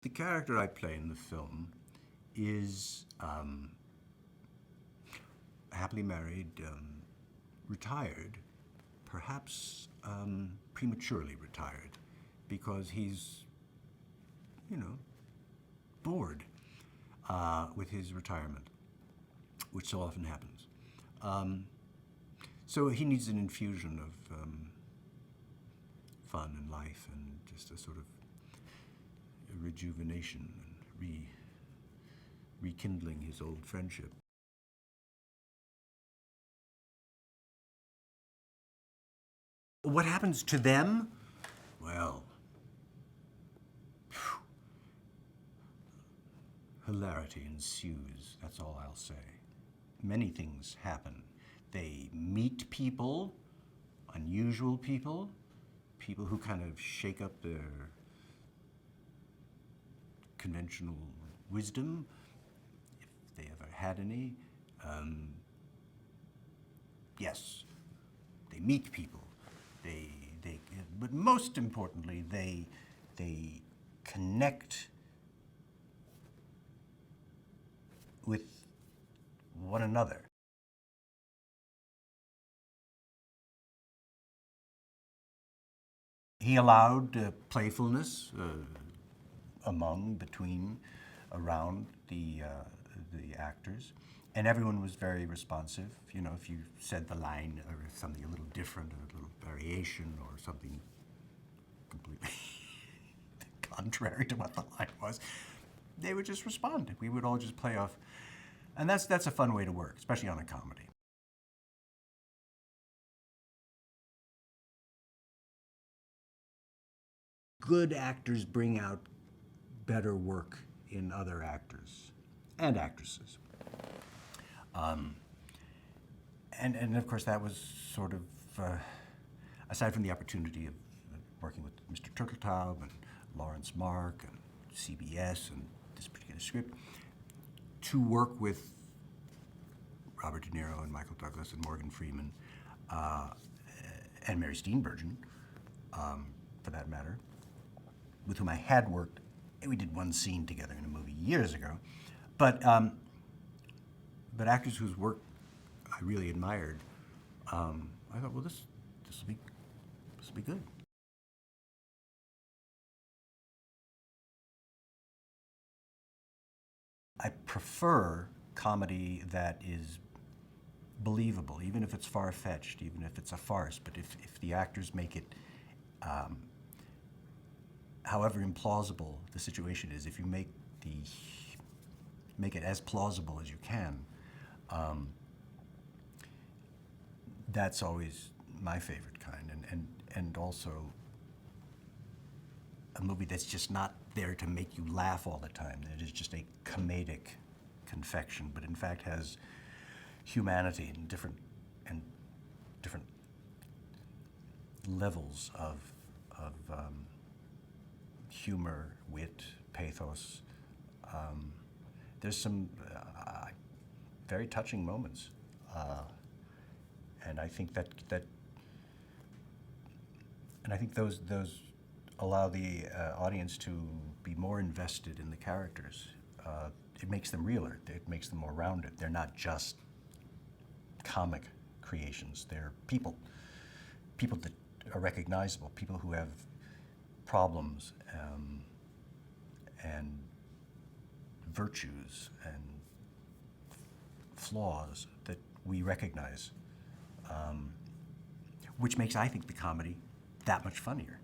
The character I play in the film is happily married, retired, perhaps prematurely retired, because he's, bored with his retirement, which so often happens. So he needs an infusion of fun and life and just a sort of rejuvenation and rekindling his old friendship. What happens to them? Well, hilarity ensues, that's all I'll say. Many things happen. They meet people, unusual people, people who kind of shake up their conventional wisdom, if they ever had any. Yes, they meet people. But most importantly, they connect with one another. He allowed playfulness around the actors, and everyone was very responsive. If you said the line or something a little different, or a little variation, or something completely contrary to what the line was, they would just respond. We would all just play off, and that's a fun way to work, especially on a comedy. Good actors bring out better work in other actors and actresses. And of course, that was sort of, aside from the opportunity of working with Mr. Turteltaub and Lawrence Mark and CBS and this particular script, to work with Robert De Niro and Michael Douglas and Morgan Freeman and Mary Steenburgen, for that matter, with whom I had worked. We did one scene together in a movie years ago, but actors whose work I really admired. I thought, well, this will be good. I prefer comedy that is believable, even if it's far-fetched, even if it's a farce. But if the actors make it, however implausible the situation is, if you make it as plausible as you can, that's always my favorite kind. And also a movie that's just not there to make you laugh all the time. That is just a comedic confection, but in fact has humanity and different levels of humor, wit, pathos. There's some very touching moments, and I think those allow the audience to be more invested in the characters. It makes them realer. It makes them more rounded. They're not just comic creations. They're people that are recognizable, people who have problems and virtues and flaws that we recognize, which makes, I think, the comedy that much funnier.